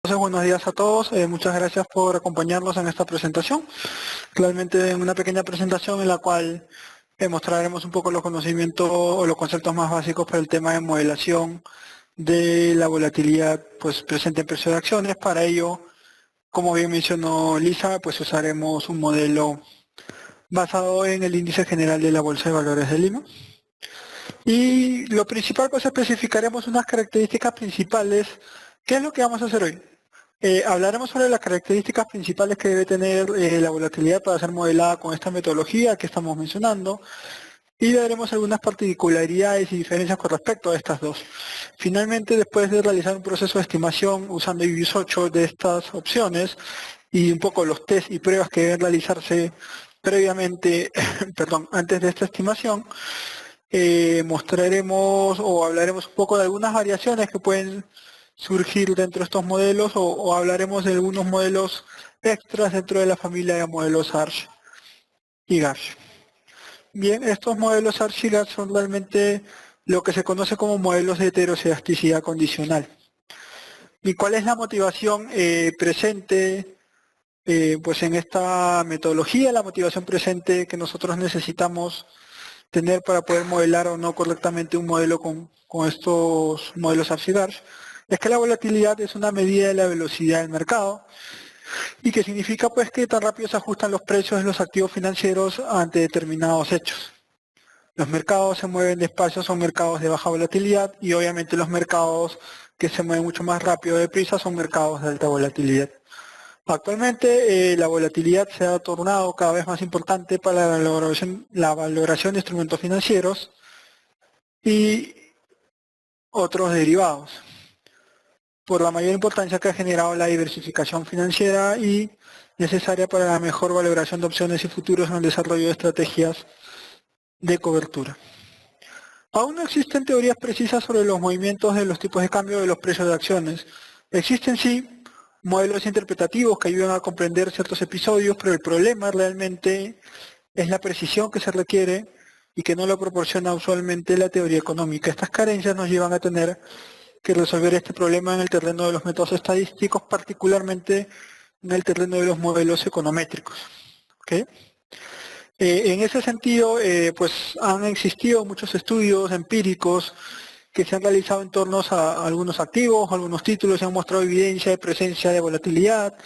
Entonces, buenos días a todos. Muchas gracias por acompañarnos en esta presentación. Realmente una pequeña presentación en la cual mostraremos un poco los conocimientos o los conceptos más básicos para el tema de modelación de la volatilidad pues, presente en precios de acciones. Para ello, como bien mencionó Lisa, pues usaremos un modelo basado en el índice general de la Bolsa de Valores de Lima. Y lo principal, pues especificaremos unas características principales. ¿Qué es lo que vamos a hacer hoy? Hablaremos sobre las características principales que debe tener la volatilidad para ser modelada con esta metodología que estamos mencionando y veremos algunas particularidades y diferencias con respecto a estas dos. Finalmente, después de realizar un proceso de estimación usando IBIUS 8 de estas opciones y un poco los test y pruebas que deben realizarse previamente, perdón, antes de esta estimación, mostraremos o hablaremos un poco de algunas variaciones que pueden surgir dentro de estos modelos o hablaremos de algunos modelos extras dentro de la familia de modelos ARCH y GARCH. Bien, estos modelos ARCH y GARCH son realmente lo que se conoce como modelos de heterocedasticidad condicional. ¿Y cuál es la motivación presente pues en esta metodología? La motivación presente que nosotros necesitamos tener para poder modelar o no correctamente un modelo con estos modelos ARCH y GARCH es que la volatilidad es una medida de la velocidad del mercado y que significa pues que tan rápido se ajustan los precios de los activos financieros ante determinados hechos. Los mercados se mueven despacio, son mercados de baja volatilidad y obviamente los mercados que se mueven mucho más rápido deprisa son mercados de alta volatilidad. Actualmente la volatilidad se ha tornado cada vez más importante para la valoración de instrumentos financieros y otros derivados, por la mayor importancia que ha generado la diversificación financiera y necesaria para la mejor valoración de opciones y futuros en el desarrollo de estrategias de cobertura. Aún no existen teorías precisas sobre los movimientos de los tipos de cambio de los precios de acciones. Existen sí modelos interpretativos que ayudan a comprender ciertos episodios, pero el problema realmente es la precisión que se requiere y que no lo proporciona usualmente la teoría económica. Estas carencias nos llevan a tener que resolver este problema en el terreno de los métodos estadísticos, particularmente en el terreno de los modelos econométricos. ¿Okay? En ese sentido, pues han existido muchos estudios empíricos que se han realizado en torno a algunos activos, algunos títulos, y han mostrado evidencia de presencia de volatilidad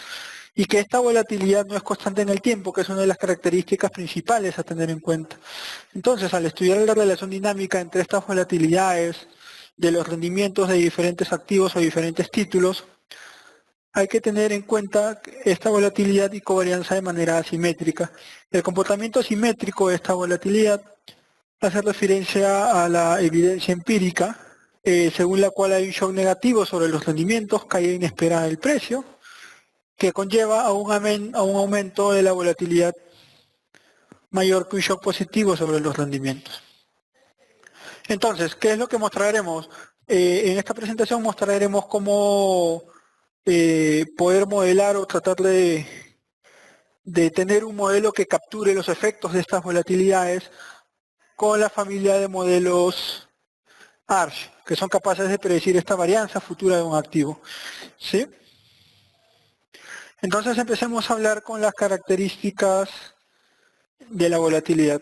y que esta volatilidad no es constante en el tiempo, que es una de las características principales a tener en cuenta. Entonces, al estudiar la relación dinámica entre estas volatilidades de los rendimientos de diferentes activos o diferentes títulos, hay que tener en cuenta esta volatilidad y covarianza de manera asimétrica. El comportamiento asimétrico de esta volatilidad hace referencia a la evidencia empírica, según la cual hay un shock negativo sobre los rendimientos, caída inesperada del precio, que conlleva a un aumento de la volatilidad mayor que un shock positivo sobre los rendimientos. Entonces, ¿qué es lo que mostraremos? En esta presentación mostraremos cómo poder modelar o tratar de tener un modelo que capture los efectos de estas volatilidades con la familia de modelos ARCH, que son capaces de predecir esta varianza futura de un activo. ¿Sí? Entonces empecemos a hablar con las características de la volatilidad.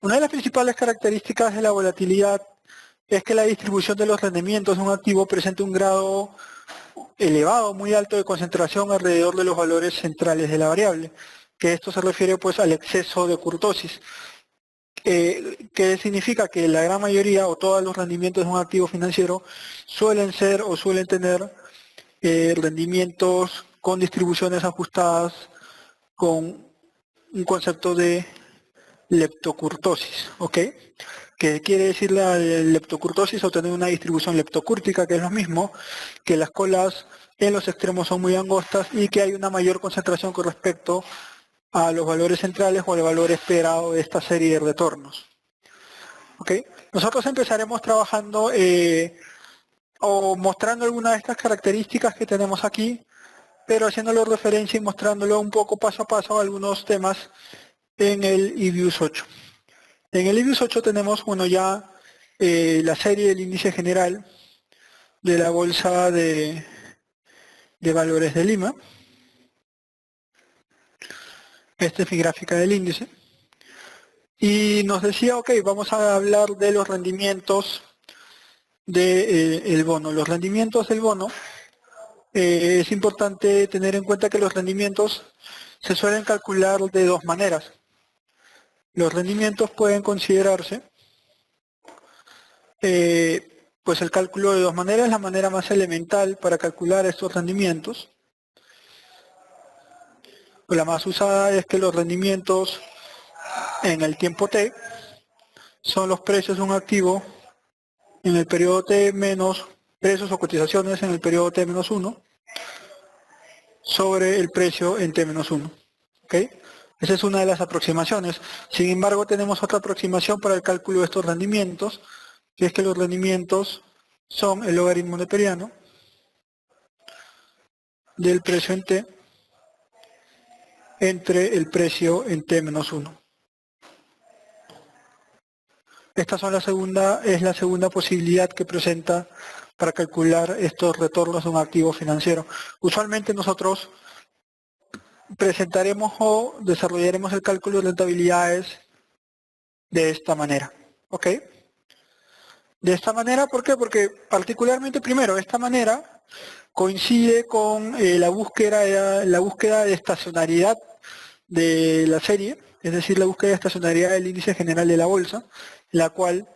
Una de las principales características de la volatilidad es que la distribución de los rendimientos de un activo presenta un grado elevado, muy alto de concentración alrededor de los valores centrales de la variable, que esto se refiere pues al exceso de kurtosis, que significa que la gran mayoría o todos los rendimientos de un activo financiero suelen ser o suelen tener rendimientos con distribuciones ajustadas con un concepto de leptocurtosis, ¿ok? Que quiere decir la leptocurtosis o tener una distribución leptocúrtica, que es lo mismo, que las colas en los extremos son muy angostas y que hay una mayor concentración con respecto a los valores centrales o al valor esperado de esta serie de retornos. ¿Ok? Nosotros empezaremos trabajando o mostrando algunas de estas características que tenemos aquí, pero haciéndolo referencia y mostrándolo un poco paso a paso a algunos temas en el IBIUS 8. En el IBIUS 8 tenemos, bueno, ya la serie del índice general, de la Bolsa de Valores de Lima. Esta es mi gráfica del índice. Y nos decía, ok, vamos a hablar de los rendimientos del bono. Los rendimientos del bono, es importante tener en cuenta que los rendimientos se suelen calcular de dos maneras. Los rendimientos pueden considerarse, pues el cálculo de dos maneras, la manera más elemental para calcular estos rendimientos, o la más usada es que los rendimientos en el tiempo T son los precios de un activo en el periodo T menos precios o cotizaciones en el periodo T menos 1 sobre el precio en T menos 1. ¿Okay? Esa es una de las aproximaciones. Sin embargo, tenemos otra aproximación para el cálculo de estos rendimientos, que es que los rendimientos son el logaritmo neperiano del precio en T entre el precio en T menos 1. Esta es la segunda posibilidad que presenta para calcular estos retornos de un activo financiero. Usualmente nosotros presentaremos o desarrollaremos el cálculo de rentabilidades de esta manera. ¿Ok? De esta manera, ¿por qué? Porque particularmente primero, esta manera coincide con la búsqueda de estacionariedad de la serie, es decir, la búsqueda de estacionariedad del índice general de la bolsa, la cual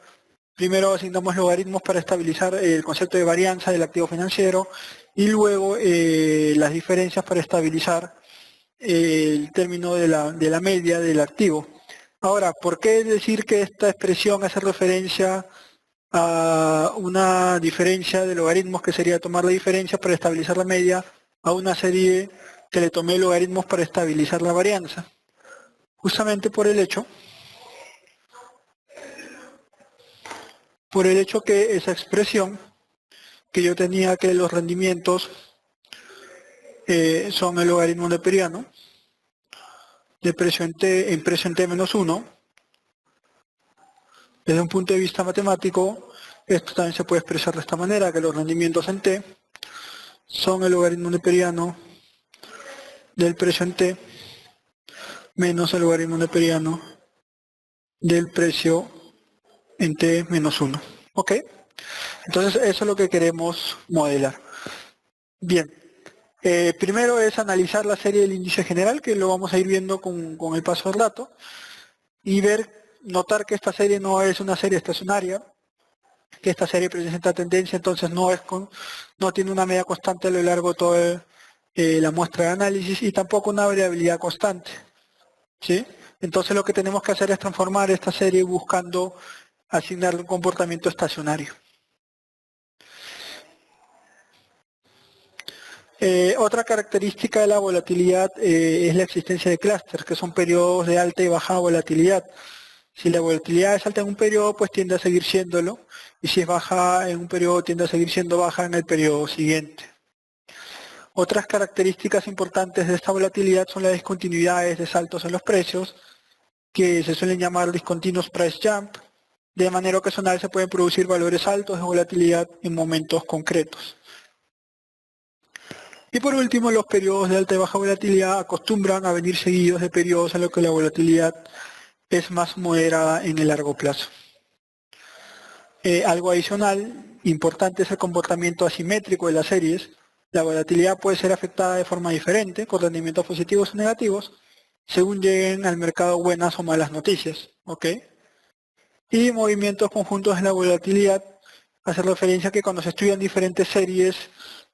primero asignamos logaritmos para estabilizar el concepto de varianza del activo financiero y luego las diferencias para estabilizar el término de la media del activo. Ahora, ¿por qué decir que esta expresión hace referencia a una diferencia de logaritmos, que sería tomar la diferencia para estabilizar la media, a una serie que le tomé logaritmos para estabilizar la varianza? Justamente por el hecho que esa expresión que yo tenía, que los rendimientos son el logaritmo neperiano de precio en T menos 1, desde un punto de vista matemático, esto también se puede expresar de esta manera, que los rendimientos en T son el logaritmo neperiano del precio en T menos el logaritmo neperiano del precio en T menos 1. ¿Ok? Entonces eso es lo que queremos modelar. Bien, primero es analizar la serie del índice general, que lo vamos a ir viendo con el paso del rato, y notar que esta serie no es una serie estacionaria, que esta serie presenta tendencia, entonces no tiene una media constante a lo largo de toda la muestra de análisis y tampoco una variabilidad constante. ¿Sí? Entonces lo que tenemos que hacer es transformar esta serie buscando asignarle un comportamiento estacionario. Otra característica de la volatilidad es la existencia de clústeres, que son periodos de alta y baja volatilidad. Si la volatilidad es alta en un periodo, pues tiende a seguir siéndolo, y si es baja en un periodo, tiende a seguir siendo baja en el periodo siguiente. Otras características importantes de esta volatilidad son las discontinuidades de saltos en los precios, que se suelen llamar discontinuous price jump. De manera ocasional se pueden producir valores altos de volatilidad en momentos concretos. Y por último, los periodos de alta y baja volatilidad acostumbran a venir seguidos de periodos en los que la volatilidad es más moderada en el largo plazo. Algo adicional, importante, es el comportamiento asimétrico de las series. La volatilidad puede ser afectada de forma diferente, con rendimientos positivos o negativos, según lleguen al mercado buenas o malas noticias. ¿Ok? Y movimientos conjuntos de la volatilidad hace referencia a que cuando se estudian diferentes series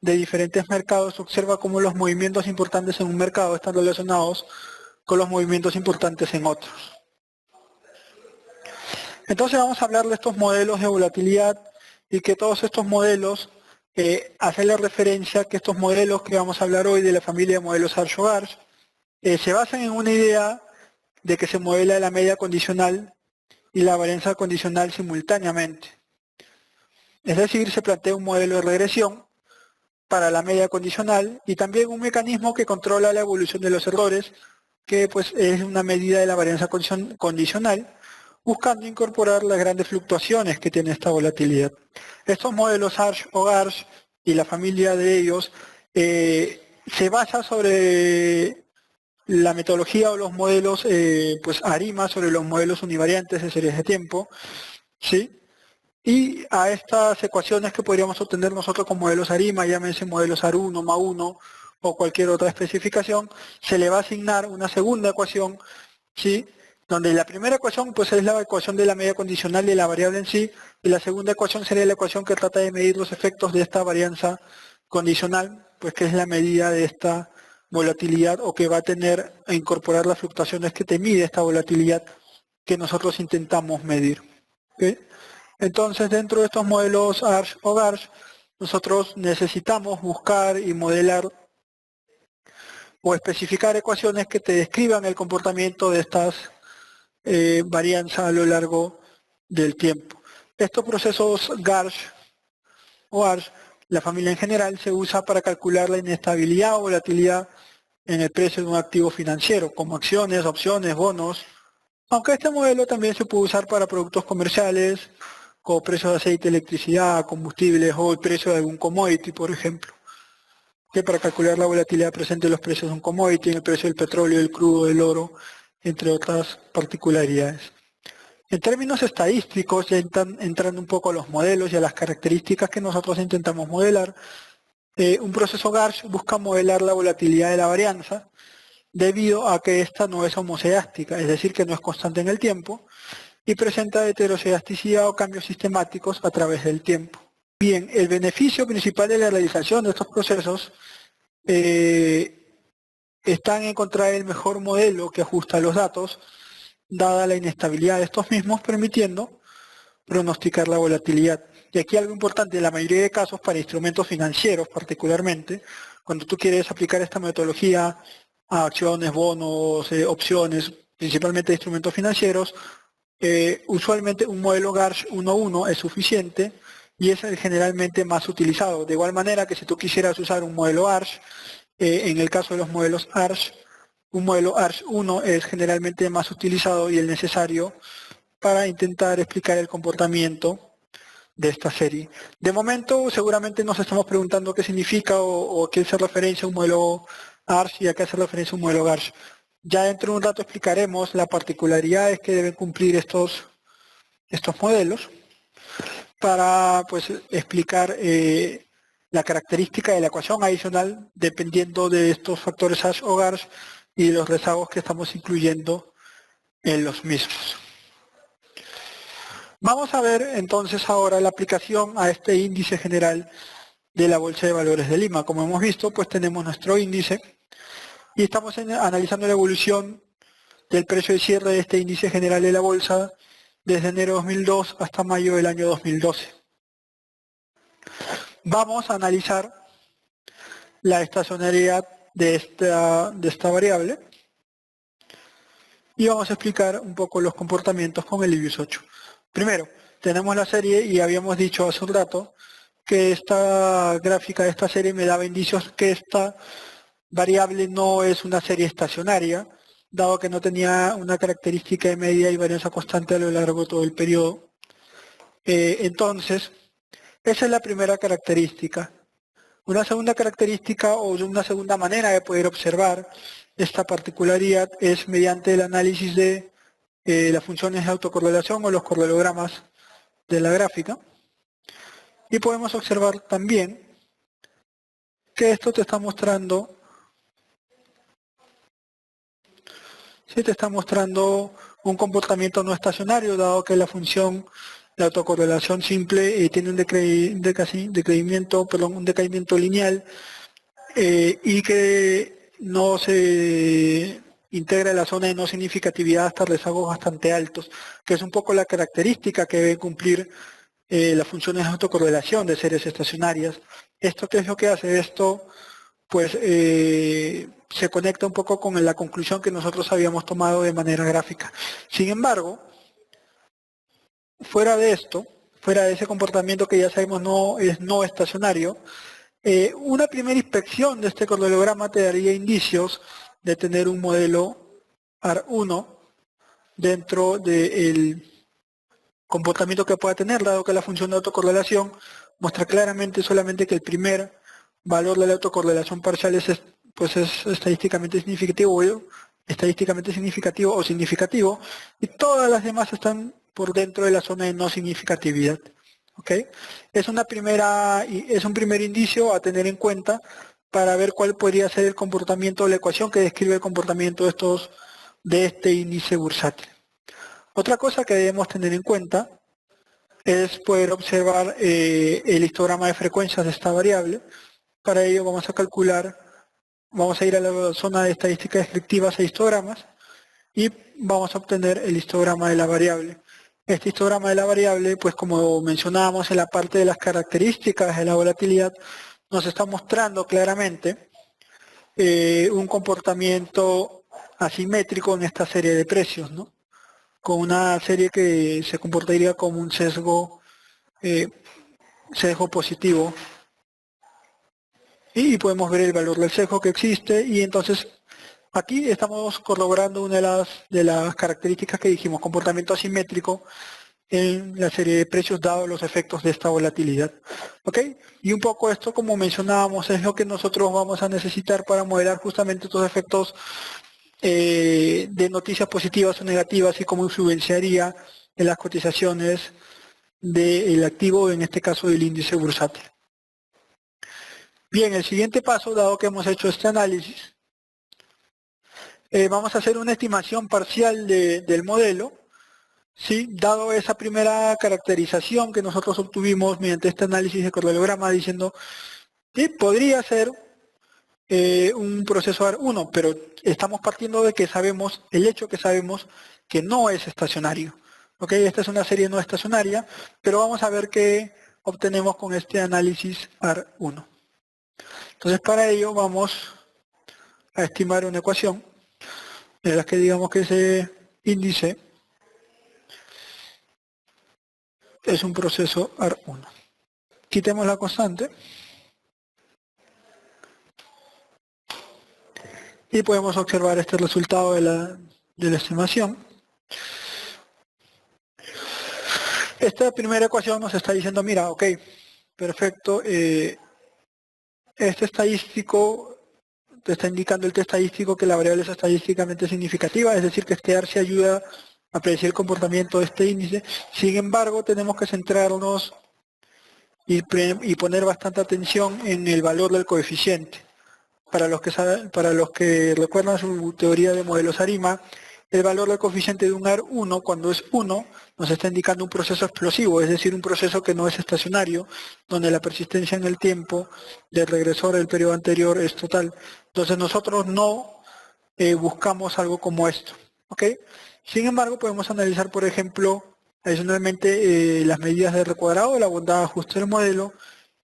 de diferentes mercados, se observa cómo los movimientos importantes en un mercado están relacionados con los movimientos importantes en otros. Entonces vamos a hablar de estos modelos de volatilidad y que todos estos modelos, hacerle referencia a que estos modelos que vamos a hablar hoy de la familia de modelos Arch-Garch, se basan en una idea de que se modela la media condicional y la varianza condicional simultáneamente. Es decir, se plantea un modelo de regresión para la media condicional y también un mecanismo que controla la evolución de los errores, que pues es una medida de la varianza condicional, buscando incorporar las grandes fluctuaciones que tiene esta volatilidad. Estos modelos ARCH o GARCH y la familia de ellos se basa sobre la metodología o los modelos pues ARIMA, sobre los modelos univariantes de series de tiempo, ¿sí? Y a estas ecuaciones que podríamos obtener nosotros con modelos ARIMA, llámense modelos AR1, MA1 o cualquier otra especificación, se le va a asignar una segunda ecuación, ¿sí? Donde la primera ecuación pues es la ecuación de la medida condicional de la variable en sí, y la segunda ecuación sería la ecuación que trata de medir los efectos de esta varianza condicional, pues que es la medida de esta volatilidad o que va a tener a incorporar las fluctuaciones que te mide esta volatilidad que nosotros intentamos medir. ¿Okay? Entonces, dentro de estos modelos ARCH o GARCH, nosotros necesitamos buscar y modelar o especificar ecuaciones que te describan el comportamiento de estas varianzas a lo largo del tiempo. Estos procesos GARCH o ARCH, la familia en general, se usa para calcular la inestabilidad o volatilidad en el precio de un activo financiero, como acciones, opciones, bonos, aunque este modelo también se puede usar para productos comerciales, como precio de aceite, electricidad, combustibles o el precio de algún commodity, por ejemplo, que para calcular la volatilidad presente en los precios de un commodity, en el precio del petróleo, del crudo, del oro, entre otras particularidades. En términos estadísticos, ya entrando un poco a los modelos y a las características que nosotros intentamos modelar, un proceso GARCH busca modelar la volatilidad de la varianza debido a que esta no es homoscedástica, es decir, que no es constante en el tiempo, y presenta heteroscedasticidad o cambios sistemáticos a través del tiempo. Bien, el beneficio principal de la realización de estos procesos está en encontrar el mejor modelo que ajusta los datos, dada la inestabilidad de estos mismos, permitiendo pronosticar la volatilidad. Y aquí algo importante, en la mayoría de casos para instrumentos financieros particularmente, cuando tú quieres aplicar esta metodología a acciones, bonos, opciones, principalmente instrumentos financieros, usualmente un modelo GARCH 1.1 es suficiente y es el generalmente más utilizado. De igual manera que si tú quisieras usar un modelo ARCH, en el caso de los modelos ARCH, un modelo ARCH 1 es generalmente más utilizado y el necesario para intentar explicar el comportamiento de esta serie. De momento seguramente nos estamos preguntando qué significa o qué hace referencia a un modelo ARCH y a qué hace referencia a un modelo GARCH. Ya dentro de un rato explicaremos las particularidades que deben cumplir estos modelos para pues explicar la característica de la ecuación adicional dependiendo de estos factores ARCH o GARCH y los rezagos que estamos incluyendo en los mismos. Vamos a ver entonces ahora la aplicación a este índice general de la Bolsa de Valores de Lima. Como hemos visto, pues tenemos nuestro índice y estamos analizando la evolución del precio de cierre de este índice general de la bolsa desde enero de 2002 hasta mayo del año 2012. Vamos a analizar la estacionalidad de esta variable y vamos a explicar un poco los comportamientos con el IBIX 8. Primero, tenemos la serie y habíamos dicho hace un rato que esta gráfica de esta serie me daba indicios que esta variable no es una serie estacionaria, dado que no tenía una característica de media y varianza constante a lo largo de todo el periodo. Entonces, esa es la primera característica. Una segunda característica o una segunda manera de poder observar esta particularidad es mediante el análisis de las funciones de autocorrelación o los correlogramas de la gráfica. Y podemos observar también que esto te está mostrando un comportamiento no estacionario, dado que la función de autocorrelación simple tiene un decaimiento lineal y que no se integra en la zona de no significatividad hasta rezagos bastante altos, que es un poco la característica que debe cumplir las funciones de autocorrelación de series estacionarias. ¿Esto qué es lo que hace? Esto pues se conecta un poco con la conclusión que nosotros habíamos tomado de manera gráfica. Sin embargo, fuera de esto, fuera de ese comportamiento que ya sabemos no es no estacionario, una primera inspección de este correlograma te daría indicios de tener un modelo AR1 dentro del comportamiento que pueda tener, dado que la función de autocorrelación muestra claramente solamente que el primer valor de la autocorrelación parcial pues es estadísticamente significativo o significativo, y todas las demás están por dentro de la zona de no significatividad. ¿Ok? Es un primer indicio a tener en cuenta para ver cuál podría ser el comportamiento de la ecuación que describe el comportamiento de este índice bursátil. Otra cosa que debemos tener en cuenta es poder observar el histograma de frecuencias de esta variable. Para ello vamos a ir a la zona de estadística descriptivas e histogramas y vamos a obtener el histograma de la variable. Este histograma de la variable, pues como mencionábamos en la parte de las características de la volatilidad, nos está mostrando claramente un comportamiento asimétrico en esta serie de precios, ¿no? Con una serie que se comportaría como un sesgo positivo. Y podemos ver el valor del sesgo que existe, y entonces aquí estamos corroborando una de las características que dijimos, comportamiento asimétrico en la serie de precios dados los efectos de esta volatilidad. ¿Ok? Y un poco esto, como mencionábamos, es lo que nosotros vamos a necesitar para modelar justamente estos efectos de noticias positivas o negativas y cómo influenciaría en las cotizaciones del activo, en este caso del índice bursátil. Bien, el siguiente paso, dado que hemos hecho este análisis, vamos a hacer una estimación parcial del modelo, ¿sí? Dado esa primera caracterización que nosotros obtuvimos mediante este análisis de correlograma, diciendo que podría ser un proceso AR1, pero estamos partiendo de que sabemos, el hecho que sabemos que no es estacionario. ¿Ok? Esta es una serie no estacionaria, pero vamos a ver qué obtenemos con este análisis AR1. Entonces, para ello vamos a estimar una ecuación en la que digamos que ese índice es un proceso AR1. Quitemos la constante y podemos observar este resultado de la estimación. Esta primera ecuación nos está diciendo, mira, ok, perfecto, este estadístico te está indicando el test estadístico que la variable es estadísticamente significativa, es decir, que este ARSI ayuda a predecir el comportamiento de este índice. Sin embargo, tenemos que centrarnos y poner bastante atención en el valor del coeficiente. Para los que recuerdan su teoría de modelos ARIMA, el valor del coeficiente de un AR1, cuando es 1, nos está indicando un proceso explosivo, es decir, un proceso que no es estacionario, donde la persistencia en el tiempo del regresor del periodo anterior es total. Entonces nosotros no buscamos algo como esto. ¿Ok? Sin embargo, podemos analizar, por ejemplo, adicionalmente las medidas de R cuadrado, la bondad de ajuste del modelo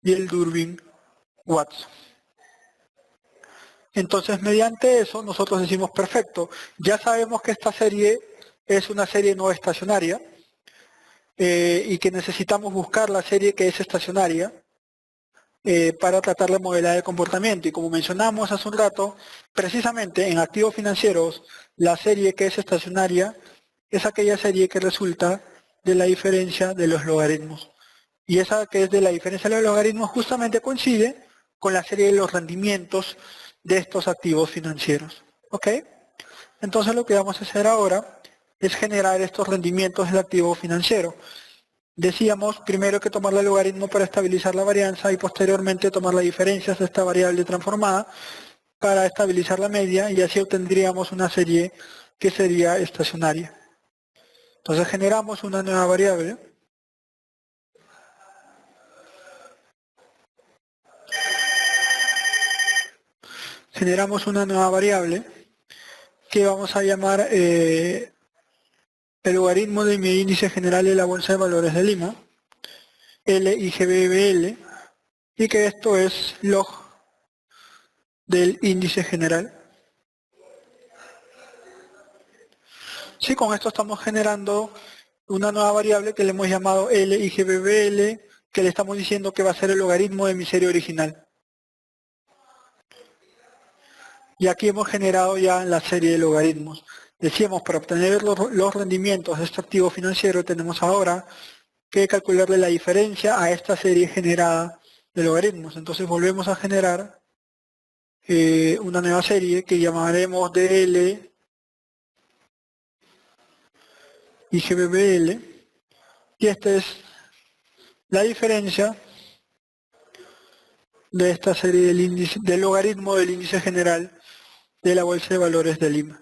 y el Durbin-Watson. Entonces, mediante eso, nosotros decimos, perfecto, ya sabemos que esta serie es una serie no estacionaria y que necesitamos buscar la serie que es estacionaria para tratar de modelar el comportamiento. Y como mencionamos hace un rato, precisamente en activos financieros, la serie que es estacionaria es aquella serie que resulta de la diferencia de los logaritmos. Y esa que es de la diferencia de los logaritmos justamente coincide con la serie de los rendimientos de estos activos financieros. ¿Ok? Entonces lo que vamos a hacer ahora es generar estos rendimientos del activo financiero. Decíamos primero hay que tomar el logaritmo para estabilizar la varianza y posteriormente tomar las diferencias de esta variable transformada para estabilizar la media, y así obtendríamos una serie que sería estacionaria. Entonces generamos una nueva variable. Generamos una nueva variable que vamos a llamar el logaritmo de mi índice general de la Bolsa de Valores de Lima, LIGBBL, y que esto es log del índice general. Sí, con esto estamos generando una nueva variable que le hemos llamado LIGBBL, que le estamos diciendo que va a ser el logaritmo de mi serie original. Y aquí hemos generado ya la serie de logaritmos. Decíamos, para obtener los rendimientos de este activo financiero tenemos ahora que calcularle la diferencia a esta serie generada de logaritmos. Entonces volvemos a generar una nueva serie que llamaremos DL y GBBL, y esta es la diferencia de esta serie del logaritmo del índice general de la Bolsa de Valores de Lima.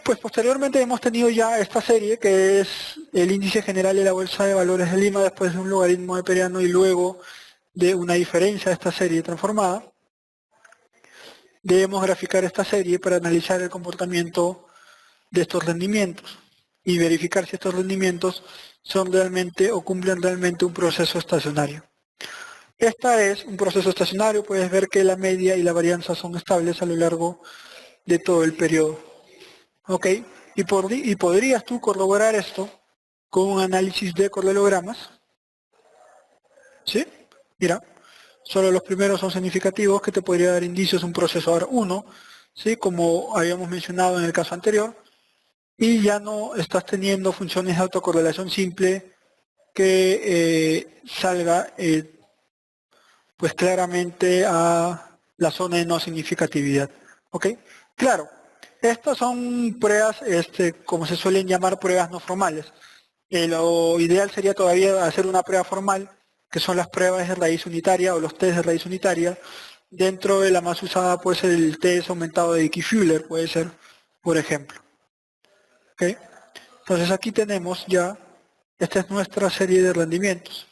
Pues posteriormente hemos tenido ya esta serie que es el índice general de la Bolsa de Valores de Lima después de un logaritmo neperiano y luego de una diferencia de esta serie transformada. Debemos graficar esta serie para analizar el comportamiento de estos rendimientos y verificar si estos rendimientos son realmente o cumplen realmente un proceso estacionario. Esta es un proceso estacionario, puedes ver que la media y la varianza son estables a lo largo de todo el periodo. ¿Ok? Y podrías tú corroborar esto con un análisis de correlogramas. ¿Sí? Mira, solo los primeros son significativos que te podría dar indicios un procesador 1, ¿sí? Como habíamos mencionado en el caso anterior, y ya no estás teniendo funciones de autocorrelación simple que salga pues claramente a la zona de no significatividad. ¿Ok? Claro, estas son pruebas, como se suelen llamar, pruebas no formales. Lo ideal sería todavía hacer una prueba formal, que son las pruebas de raíz unitaria o los test de raíz unitaria. Dentro de la más usada puede ser el test aumentado de Dickey-Fuller, puede ser, por ejemplo. ¿Ok? Entonces aquí tenemos ya, esta es nuestra serie de rendimientos.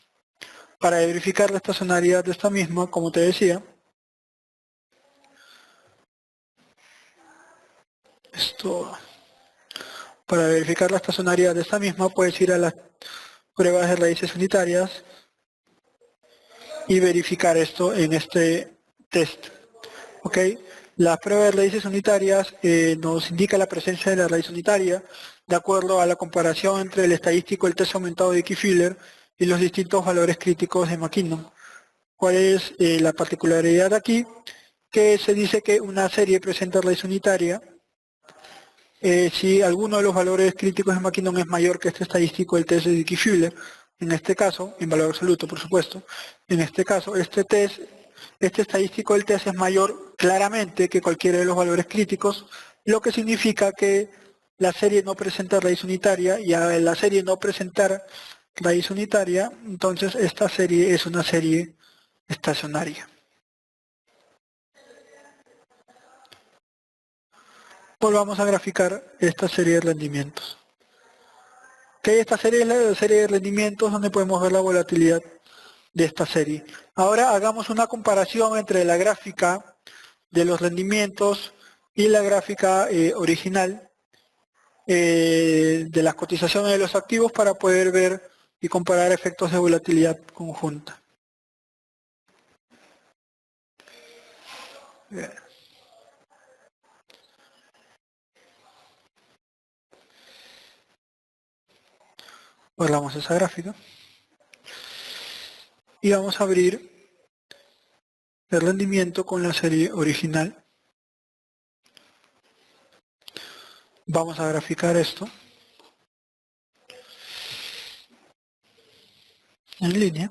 Para verificar la estacionalidad de esta misma, como te decía, para verificar la estacionalidad de esta misma puedes ir a las pruebas de raíces unitarias y verificar esto en este test. ¿Ok? Las pruebas de raíces unitarias nos indica la presencia de la raíz unitaria de acuerdo a la comparación entre el estadístico, el test aumentado de Dickey-Fuller y los distintos valores críticos de McKinnon. ¿Cuál es la particularidad aquí? Que se dice que una serie presenta raíz unitaria si alguno de los valores críticos de McKinnon es mayor que este estadístico del test de Dickey-Fuller, en este caso, en valor absoluto por supuesto, en este caso este estadístico del test es mayor claramente que cualquiera de los valores críticos, lo que significa que la serie no presenta raíz unitaria y a la serie no presentar raíz unitaria, entonces esta serie es una serie estacionaria. Volvamos a graficar esta serie de rendimientos. Que esta serie es la serie de rendimientos donde podemos ver la volatilidad de esta serie. Ahora hagamos una comparación entre la gráfica de los rendimientos y la gráfica original de las cotizaciones de los activos para poder ver y comparar efectos de volatilidad conjunta. Bien. Guardamos esa gráfica y vamos a abrir el rendimiento con la serie original. Vamos a graficar esto en línea.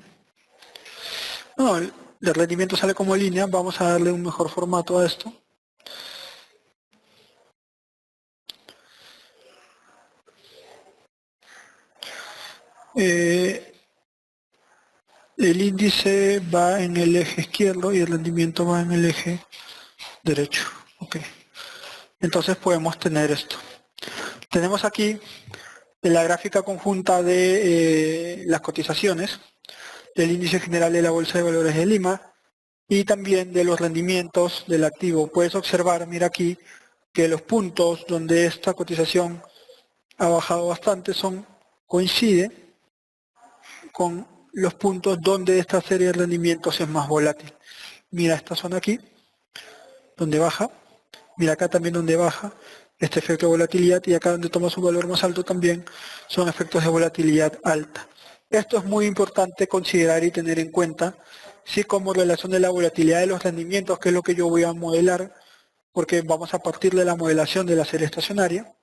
No, el rendimiento sale como línea, vamos a darle un mejor formato a esto. El índice va en el eje izquierdo y el rendimiento va en el eje derecho. Okay. Entonces podemos tener esto. Tenemos aquí la gráfica conjunta de las cotizaciones del índice general de la Bolsa de Valores de Lima y también de los rendimientos del activo. Puedes observar, mira aquí, que los puntos donde esta cotización ha bajado bastante coincide con los puntos donde esta serie de rendimientos es más volátil. Mira esta zona aquí, donde baja, mira acá también donde baja, este efecto de volatilidad, y acá donde toma su valor más alto también son efectos de volatilidad alta. Esto es muy importante considerar y tener en cuenta, si como relación de la volatilidad de los rendimientos, que es lo que yo voy a modelar, porque vamos a partir de la modelación de la serie estacionaria,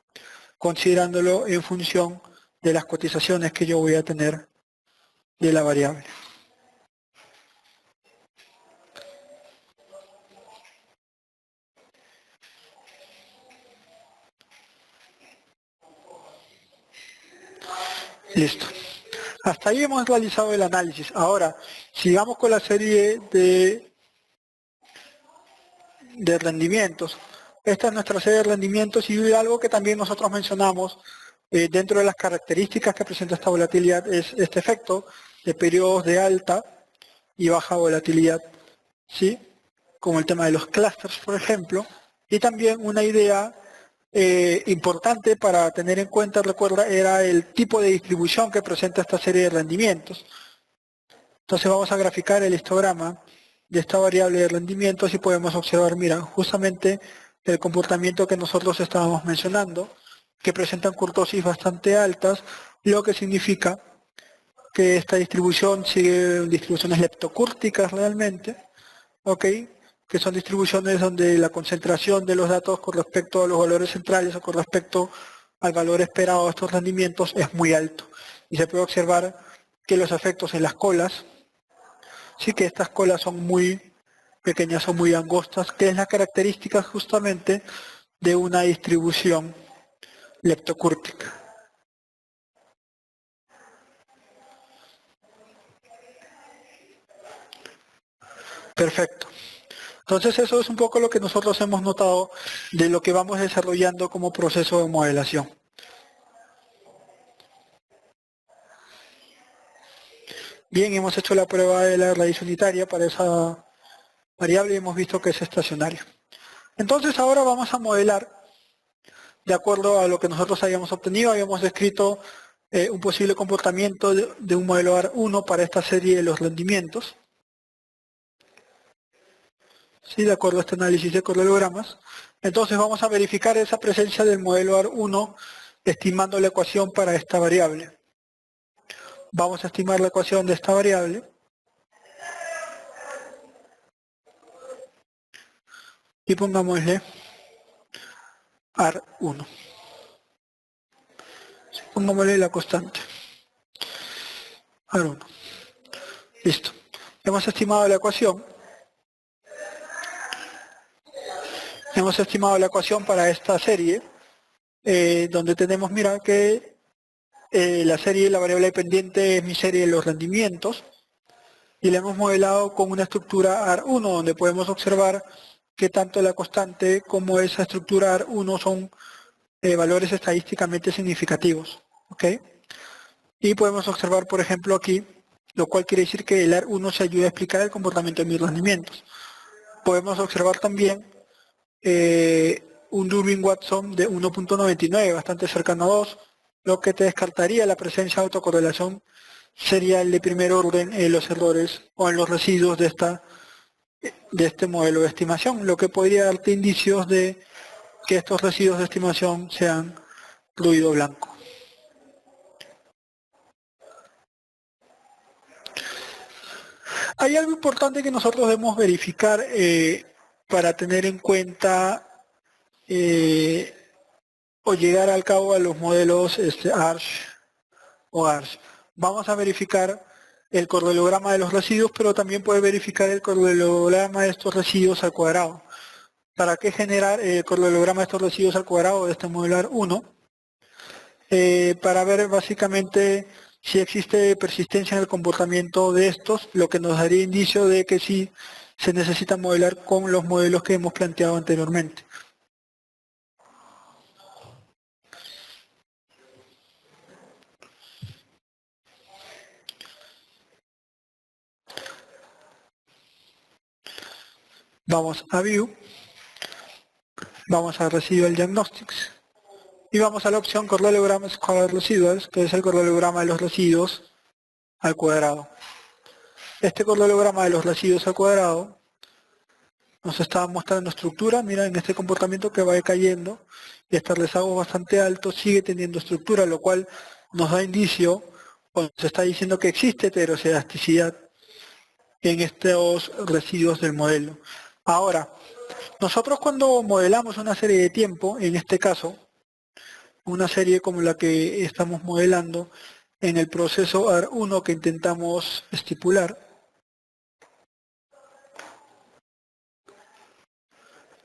considerándolo en función de las cotizaciones que yo voy a tener de la variable. Listo. Hasta ahí hemos realizado el análisis. Ahora, sigamos con la serie de rendimientos. Esta es nuestra serie de rendimientos y algo que también nosotros mencionamos dentro de las características que presenta esta volatilidad es este efecto de periodos de alta y baja volatilidad, ¿sí? Como el tema de los clusters, por ejemplo, y también una idea importante para tener en cuenta, recuerda, era el tipo de distribución que presenta esta serie de rendimientos. Entonces vamos a graficar el histograma de esta variable de rendimientos y podemos observar, mira, justamente el comportamiento que nosotros estábamos mencionando, que presentan kurtosis bastante altas, lo que significa que esta distribución sigue distribuciones leptocúrticas realmente, ¿ok? Que son distribuciones donde la concentración de los datos con respecto a los valores centrales o con respecto al valor esperado de estos rendimientos es muy alto. Y se puede observar que los efectos en las colas, sí que estas colas son muy pequeñas, son muy angostas, que es la característica justamente de una distribución leptocúrtica. Perfecto. Entonces eso es un poco lo que nosotros hemos notado de lo que vamos desarrollando como proceso de modelación. Bien, hemos hecho la prueba de la raíz unitaria para esa variable y hemos visto que es estacionario. Entonces ahora vamos a modelar de acuerdo a lo que nosotros habíamos obtenido. Habíamos descrito un posible comportamiento de un modelo AR1 para esta serie de los rendimientos. ¿Sí? De acuerdo a este análisis de correlogramas. Entonces vamos a verificar esa presencia del modelo AR1 estimando la ecuación para esta variable. Vamos a estimar la ecuación de esta variable. Y pongámosle AR1. Pongámosle la constante. AR1. Listo. Hemos estimado la ecuación. Hemos estimado la ecuación para esta serie, donde tenemos, mira, que la serie, la variable dependiente es mi serie de los rendimientos, y la hemos modelado con una estructura AR1, donde podemos observar que tanto la constante como esa estructura AR1 son valores estadísticamente significativos. ¿Ok? Y podemos observar, por ejemplo, aquí, lo cual quiere decir que el AR1 se ayuda a explicar el comportamiento de mis rendimientos. Podemos observar también un Durbin-Watson de 1.99, bastante cercano a 2, lo que te descartaría la presencia de autocorrelación sería el de primer orden en los errores o en los residuos de este modelo de estimación, lo que podría darte indicios de que estos residuos de estimación sean ruido blanco. Hay algo importante que nosotros debemos verificar para tener en cuenta o llegar al cabo a los modelos ARCH o ARCH. Vamos a verificar el correlograma de los residuos, pero también puede verificar el correlograma de estos residuos al cuadrado. ¿Para qué generar el correlograma de estos residuos al cuadrado de este modelo AR1? Para ver básicamente si existe persistencia en el comportamiento de estos, lo que nos daría indicio de que sí se necesita modelar con los modelos que hemos planteado anteriormente. Vamos a View, vamos a Residual Diagnostics y vamos a la opción Correlogram Square Residuals, que es el correlograma de los residuos al cuadrado. Este correlograma de los residuos al cuadrado nos está mostrando estructura. Mira, en este comportamiento que va decayendo y este rezago bastante alto sigue teniendo estructura, lo cual nos da indicio o nos está diciendo que existe heterocedasticidad en estos residuos del modelo. Ahora, Nosotros cuando modelamos una serie de tiempo, en este caso, una serie como la que estamos modelando en el proceso AR1 que intentamos estipular,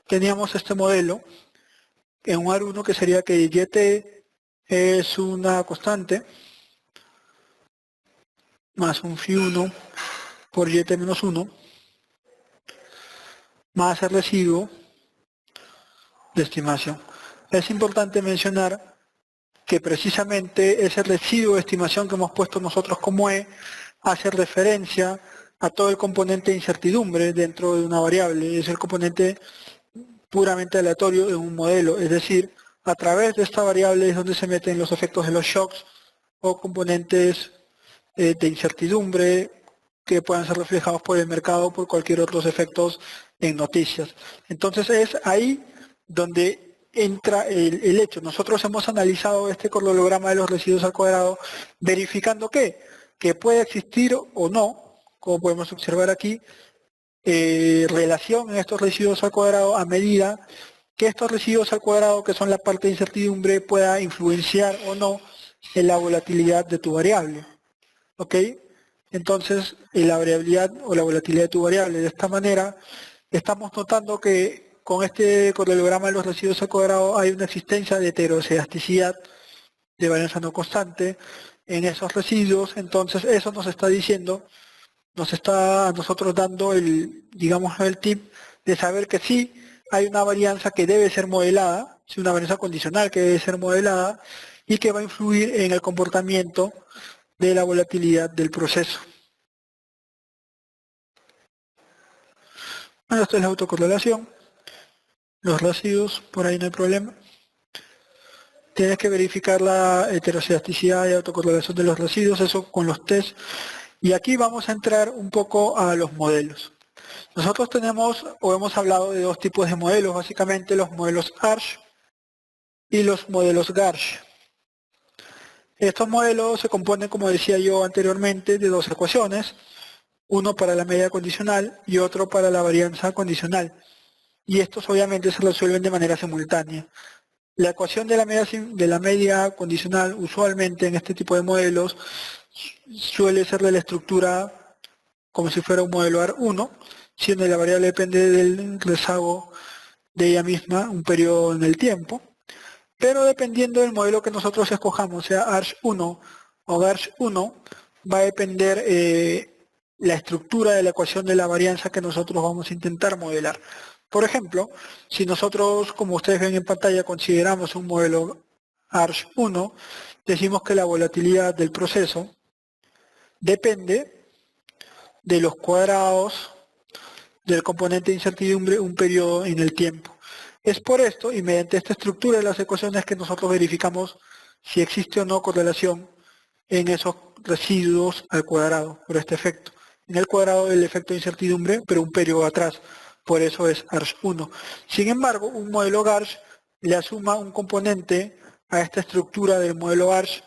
teníamos este modelo en un AR1 que sería que YT es una constante más un Φ1 por YT menos 1 más el residuo de estimación. Es importante mencionar que precisamente ese residuo de estimación que hemos puesto nosotros como E hace referencia a todo el componente de incertidumbre dentro de una variable, es el componente puramente aleatorio en un modelo, es decir, a través de esta variable es donde se meten los efectos de los shocks o componentes de incertidumbre que puedan ser reflejados por el mercado o por cualquier otros efectos en noticias. Entonces es ahí donde entra el hecho. Nosotros hemos analizado este cronograma de los residuos al cuadrado verificando que puede existir o no, como podemos observar aquí, relación en estos residuos al cuadrado a medida que estos residuos al cuadrado, que son la parte de incertidumbre, pueda influenciar o no en la volatilidad de tu variable. ¿Ok? Entonces, en la variabilidad o la volatilidad de tu variable. De esta manera, estamos notando que con este correlograma de los residuos al cuadrado hay una existencia de heterocedasticidad de varianza no constante en esos residuos. Entonces, eso nos está diciendo, nos está a nosotros dando el, digamos, el tip de saber que sí hay una varianza que debe ser modelada, sí, una varianza condicional que debe ser modelada y que va a influir en el comportamiento de la volatilidad del proceso. Bueno, esto es la autocorrelación. Los residuos, por ahí no hay problema. Tienes que verificar la heterocedasticidad y autocorrelación de los residuos, eso con los test. Y aquí vamos a entrar un poco a los modelos. Nosotros tenemos o hemos hablado de dos tipos de modelos, básicamente los modelos ARCH y los modelos GARCH. Estos modelos se componen, como decía yo anteriormente, de dos ecuaciones, uno para la media condicional y otro para la varianza condicional. Y estos obviamente se resuelven de manera simultánea. La ecuación de la media condicional usualmente en este tipo de modelos suele ser de la estructura como si fuera un modelo AR1, siendo la variable depende del rezago de ella misma un periodo en el tiempo, pero dependiendo del modelo que nosotros escojamos, sea ARCH1 o GARCH1, va a depender la estructura de la ecuación de la varianza que nosotros vamos a intentar modelar. Por ejemplo, si nosotros, como ustedes ven en pantalla, consideramos un modelo ARCH1, decimos que la volatilidad del proceso depende de los cuadrados del componente de incertidumbre un periodo en el tiempo. Es por esto y mediante esta estructura de las ecuaciones que nosotros verificamos si existe o no correlación en esos residuos al cuadrado por este efecto. En el cuadrado del efecto de incertidumbre, pero un periodo atrás. Por eso es ARCH1. Sin embargo, un modelo GARCH le asuma un componente a esta estructura del modelo ARCH,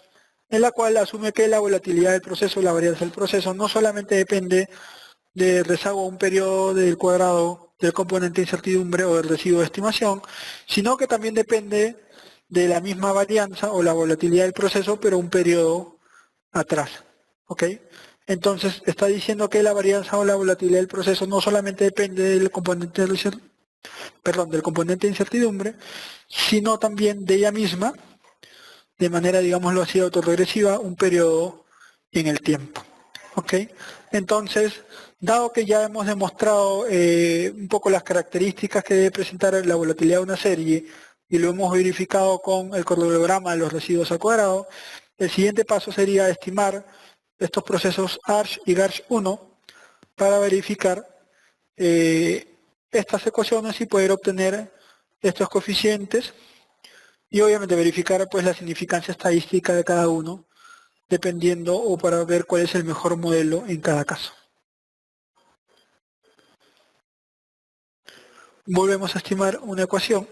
en la cual asume que la volatilidad del proceso, la varianza del proceso, no solamente depende de rezago a un periodo del cuadrado del componente de incertidumbre o del residuo de estimación, sino que también depende de la misma varianza o la volatilidad del proceso, pero un periodo atrás. ¿Ok? Entonces está diciendo que la varianza o la volatilidad del proceso no solamente depende del componente del componente de incertidumbre, sino también de ella misma, de manera, digámoslo así, autorregresiva, un periodo en el tiempo. ¿Ok? Entonces, dado que ya hemos demostrado un poco las características que debe presentar la volatilidad de una serie y lo hemos verificado con el cronograma de los residuos al cuadrado, el siguiente paso sería estimar estos procesos ARCH y GARCH1 para verificar estas ecuaciones y poder obtener estos coeficientes y obviamente verificar pues la significancia estadística de cada uno dependiendo o para ver cuál es el mejor modelo en cada caso. Volvemos a estimar una ecuación.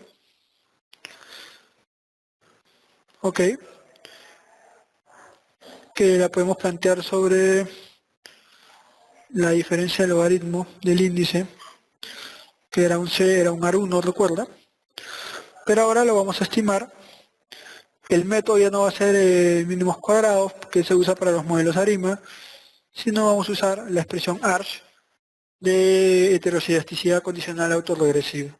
Ok. Que la podemos plantear sobre la diferencia del logaritmo del índice que era un C, era un AR1, recuerda. Pero ahora lo vamos a estimar. El método ya no va a ser mínimos cuadrados, que se usa para los modelos ARIMA, sino vamos a usar la expresión ARCH de heteroscedasticidad condicional autorregresiva.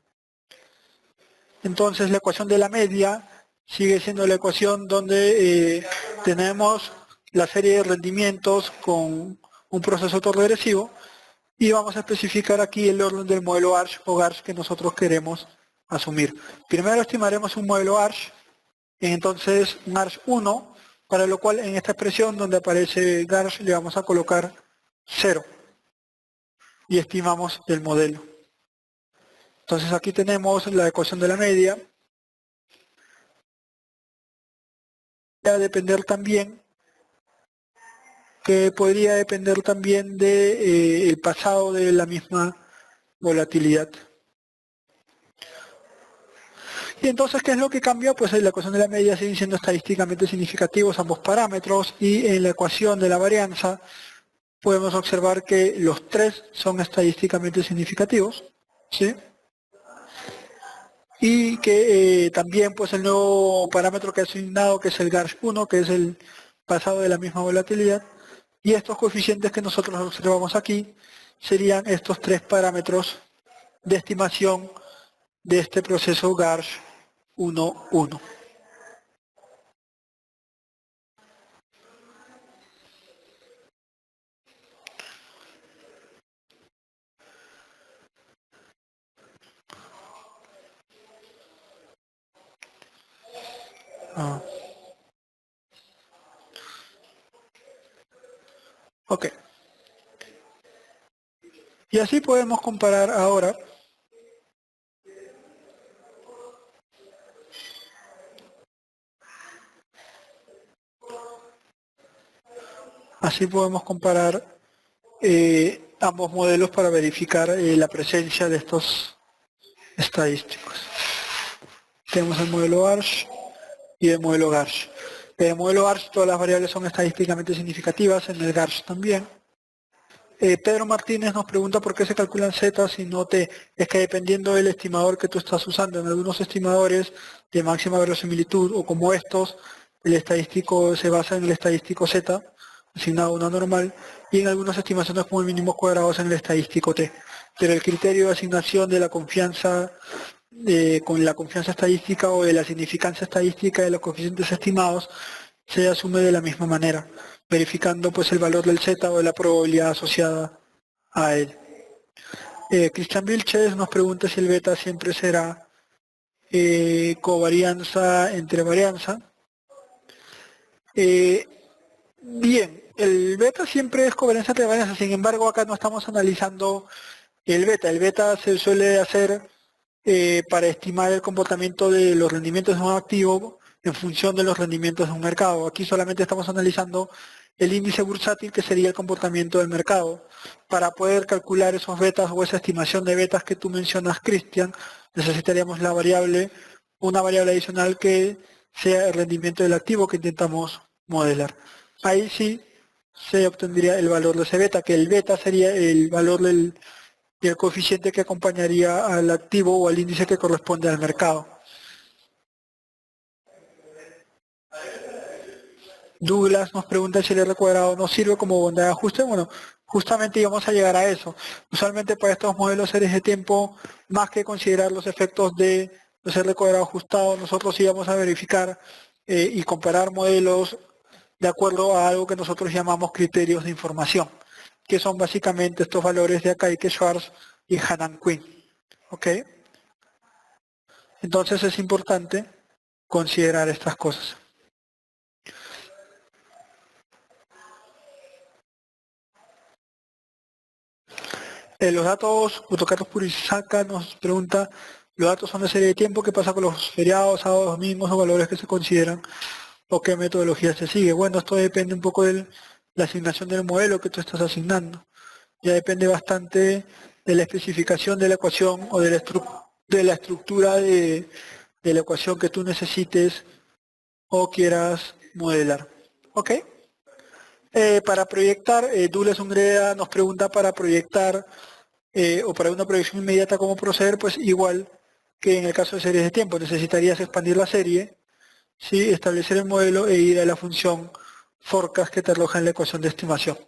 Entonces la ecuación de la media sigue siendo la ecuación donde tenemos la serie de rendimientos con un proceso autorregresivo y vamos a especificar aquí el orden del modelo ARCH o GARCH que nosotros queremos asumir. Primero estimaremos un modelo ARCH, entonces un ARCH 1, para lo cual en esta expresión donde aparece GARCH le vamos a colocar 0 y estimamos el modelo. Entonces aquí tenemos la ecuación de la media. Va a depender también, que podría depender también de el pasado de la misma volatilidad. Y entonces, ¿qué es lo que cambia? Pues en la ecuación de la media siguen siendo estadísticamente significativos ambos parámetros y en la ecuación de la varianza podemos observar que los tres son estadísticamente significativos, ¿sí? Y que también pues el nuevo parámetro que ha asignado, que es el GARCH1, que es el pasado de la misma volatilidad, y estos coeficientes que nosotros observamos aquí serían estos tres parámetros de estimación de este proceso GARCH 1.1. Ok. Y así podemos comparar ahora ambos modelos para verificar la presencia de estos estadísticos. Tenemos el modelo ARCH y el modelo GARCH. En el modelo ARCH todas las variables son estadísticamente significativas, en el GARCH también. Pedro Martínez nos pregunta por qué se calculan Z si no T. Es que dependiendo del estimador que tú estás usando, en algunos estimadores de máxima verosimilitud o como estos, el estadístico se basa en el estadístico Z, asignado a una normal, y en algunas estimaciones como el mínimo cuadrados en el estadístico T. Pero el criterio de asignación de la confianza con la confianza estadística o de la significancia estadística de los coeficientes estimados se asume de la misma manera, verificando pues el valor del Z o de la probabilidad asociada a él. Cristian Vilches nos pregunta si el beta siempre será covarianza entre varianza. Bien, el beta siempre es covarianza entre varianza, sin embargo acá no estamos analizando el beta se suele hacer para estimar el comportamiento de los rendimientos de un activo en función de los rendimientos de un mercado. Aquí solamente estamos analizando el índice bursátil, que sería el comportamiento del mercado. Para poder calcular esos betas o esa estimación de betas que tú mencionas, Cristian, necesitaríamos una variable adicional que sea el rendimiento del activo que intentamos modelar. Ahí sí se obtendría el valor de ese beta, que el beta sería el valor del coeficiente que acompañaría al activo o al índice que corresponde al mercado. Douglas nos pregunta si el R cuadrado no sirve como bondad de ajuste. Bueno, justamente íbamos a llegar a eso. Usualmente para estos modelos series de tiempo, más que considerar los efectos de los R cuadrado ajustados, nosotros íbamos a verificar y comparar modelos de acuerdo a algo que nosotros llamamos criterios de información, que son básicamente estos valores de Akaike, Schwarz y Hanan Quinn. ¿Ok? Entonces es importante considerar estas cosas. Los datos, Autocarros Purisaca nos pregunta, los datos son de serie de tiempo, ¿qué pasa con los feriados, sábados, domingos o valores que se consideran o qué metodología se sigue? Bueno, esto depende un poco de la asignación del modelo que tú estás asignando. Ya depende bastante de la especificación de la ecuación o de la estructura de la ecuación que tú necesites o quieras modelar. ¿Ok? Para proyectar, Douglas Ungreda nos pregunta para proyectar o para una proyección inmediata cómo proceder, pues igual que en el caso de series de tiempo, necesitarías expandir la serie, ¿sí? Establecer el modelo e ir a la función forecast que te arroja en la ecuación de estimación.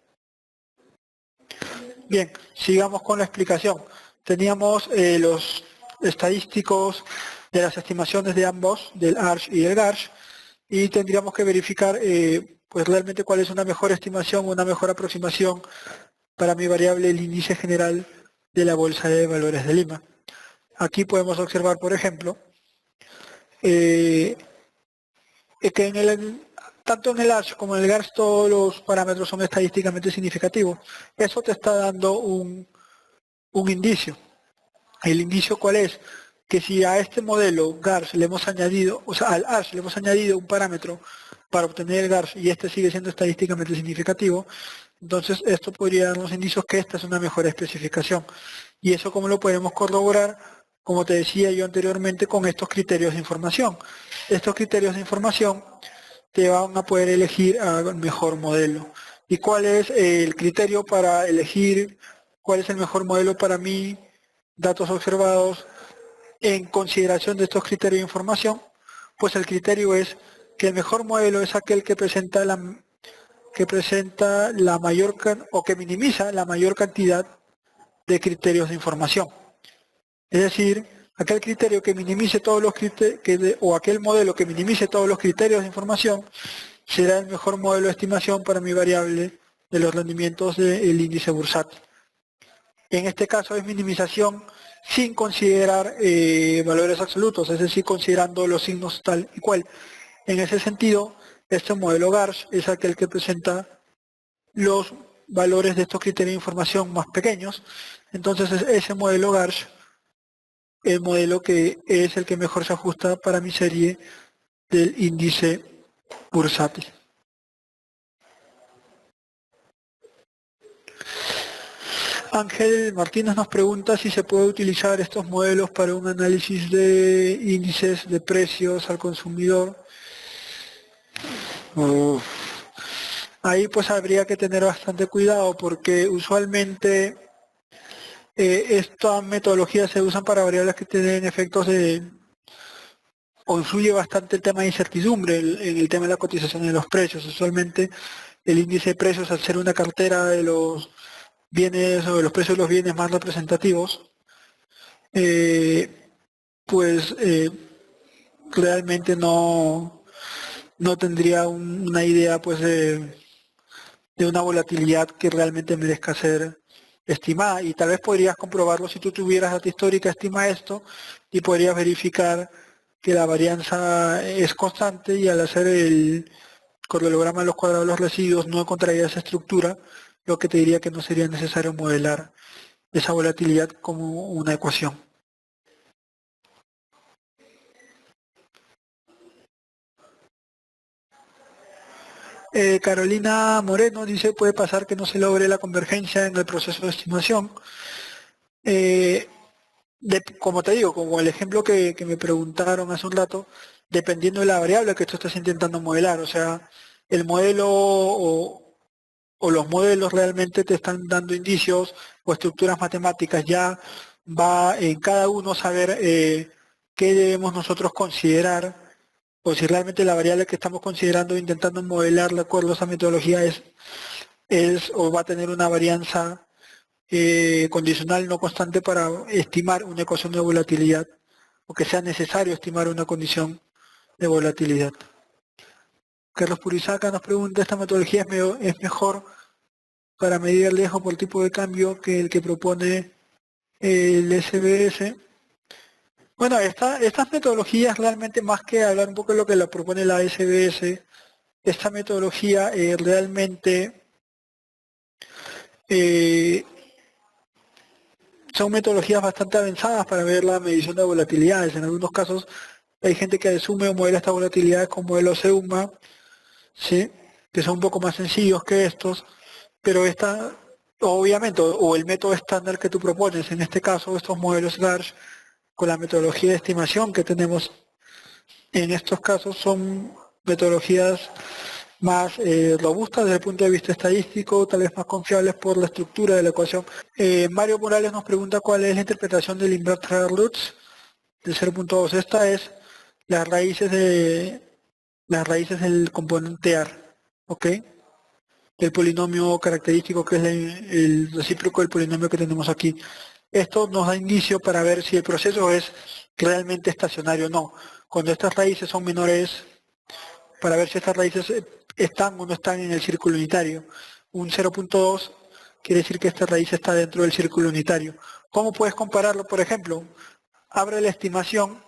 Bien, sigamos con la explicación. Teníamos los estadísticos de las estimaciones de ambos, del ARCH y del GARCH, y tendríamos que verificar pues realmente cuál es una mejor estimación o una mejor aproximación para mi variable el índice general de la Bolsa de Valores de Lima. Aquí podemos observar, por ejemplo, que tanto en el ARCH como en el GARCH todos los parámetros son estadísticamente significativos. Eso te está dando un indicio. ¿El indicio cuál es? Que si a este modelo GARCH le hemos añadido, o sea, al ARCH le hemos añadido un parámetro para obtener el GARCH y este sigue siendo estadísticamente significativo, entonces esto podría darnos indicios que esta es una mejor especificación. Y eso cómo lo podemos corroborar, como te decía yo anteriormente, con estos criterios de información. Estos criterios de información te van a poder elegir al mejor modelo. ¿Y cuál es el criterio para elegir cuál es el mejor modelo para mí? Datos observados en consideración de estos criterios de información, pues el criterio es que el mejor modelo es aquel que presenta la mayor o que minimiza la mayor cantidad de criterios de información. Es decir, aquel criterio que minimice todos los criterios, o aquel modelo que minimice todos los criterios de información será el mejor modelo de estimación para mi variable de los rendimientos del índice bursátil. En este caso es minimización sin considerar valores absolutos, es decir, considerando los signos tal y cual. En ese sentido, este modelo GARCH es aquel que presenta los valores de estos criterios de información más pequeños. Entonces ese modelo GARCH, el modelo que es el que mejor se ajusta para mi serie del índice bursátil. Ángel Martínez nos pregunta si se puede utilizar estos modelos para un análisis de índices de precios al consumidor. Ahí pues habría que tener bastante cuidado porque usualmente estas metodologías se usan para variables que tienen efectos o influye bastante el tema de incertidumbre en el tema de la cotización de los precios. Usualmente el índice de precios, al ser una cartera de los bienes o de los precios de los bienes más representativos, realmente no tendría una idea pues de una volatilidad que realmente merezca ser estimada, y tal vez podrías comprobarlo si tú tuvieras data histórica, estima esto y podrías verificar que la varianza es constante, y al hacer el correlograma de los cuadrados de los residuos no encontraría esa estructura, lo que te diría que no sería necesario modelar esa volatilidad como una ecuación. Carolina Moreno dice, puede pasar que no se logre la convergencia en el proceso de estimación. Como te digo, como el ejemplo que me preguntaron hace un rato, dependiendo de la variable que tú estás intentando modelar, o sea, el modelo o los modelos realmente te están dando indicios o estructuras matemáticas, ya va en cada uno saber qué debemos nosotros considerar, o si realmente la variable que estamos considerando, intentando modelar de acuerdo a esa metodología es o va a tener una varianza condicional no constante para estimar una ecuación de volatilidad, o que sea necesario estimar una condición de volatilidad. Carlos Purizaca nos pregunta, ¿esta metodología es mejor para medir el riesgo por tipo de cambio que el que propone el SBS? Bueno, estas metodologías realmente, más que hablar un poco de lo que la propone la SBS, esta metodología realmente son metodologías bastante avanzadas para ver la medición de volatilidades. En algunos casos hay gente que asume o modela estas volatilidades con modelos EUMA, ¿sí?, que son un poco más sencillos que estos, pero obviamente, o el método estándar que tú propones, en este caso estos modelos GARCH, con la metodología de estimación que tenemos en estos casos, son metodologías más robustas desde el punto de vista estadístico, tal vez más confiables por la estructura de la ecuación. Mario Morales nos pregunta cuál es la interpretación del inverted roots de 0.2. Esta es las raíces del componente AR, ¿ok? El polinomio característico que es el recíproco del polinomio que tenemos aquí. Esto nos da indicio para ver si el proceso es realmente estacionario o no. Cuando estas raíces son menores, para ver si estas raíces están o no están en el círculo unitario. Un 0.2 quiere decir que esta raíz está dentro del círculo unitario. ¿Cómo puedes compararlo? Por ejemplo, abre la estimación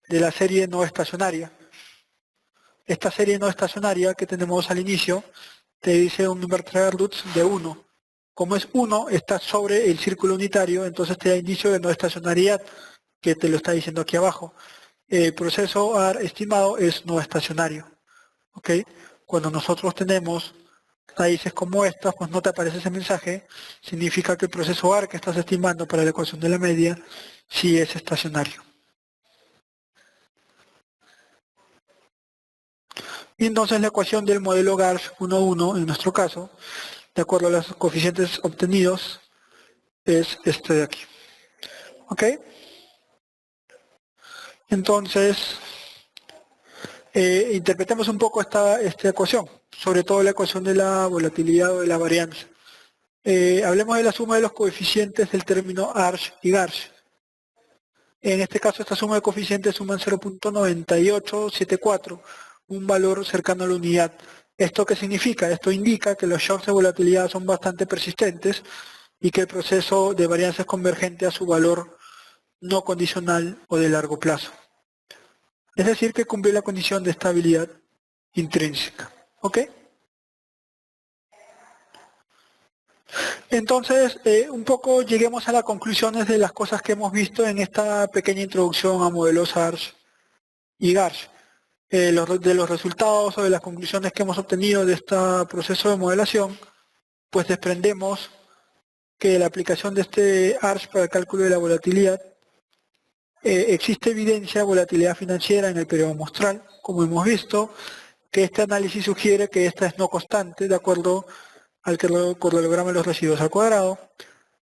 de la serie no estacionaria. Esta serie no estacionaria que tenemos al inicio te dice un inverted roots de 1. Como es 1, está sobre el círculo unitario, entonces te da indicio de no estacionariedad, que te lo está diciendo aquí abajo. El proceso AR estimado es no estacionario. ¿Ok? Cuando nosotros tenemos raíces como estas, pues no te aparece ese mensaje, significa que el proceso AR que estás estimando para la ecuación de la media sí es estacionario. Y entonces la ecuación del modelo GARS 1.1, en nuestro caso, de acuerdo a los coeficientes obtenidos, es este de aquí. ¿Ok? Entonces, interpretemos un poco esta ecuación, sobre todo la ecuación de la volatilidad o de la varianza. Hablemos de la suma de los coeficientes del término ARCH y GARCH. En este caso, esta suma de coeficientes suman 0.9874, un valor cercano a la unidad. ¿Esto qué significa? Esto indica que los shocks de volatilidad son bastante persistentes y que el proceso de varianza es convergente a su valor no condicional o de largo plazo. Es decir, que cumple la condición de estabilidad intrínseca. ¿Ok? Entonces, un poco lleguemos a las conclusiones de las cosas que hemos visto en esta pequeña introducción a modelos ARCH y GARCH. De los resultados o de las conclusiones que hemos obtenido de este proceso de modelación, pues desprendemos que la aplicación de este ARCH para el cálculo de la volatilidad, existe evidencia de volatilidad financiera en el periodo muestral, como hemos visto, que este análisis sugiere que esta es no constante, de acuerdo al correlograma de los residuos al cuadrado.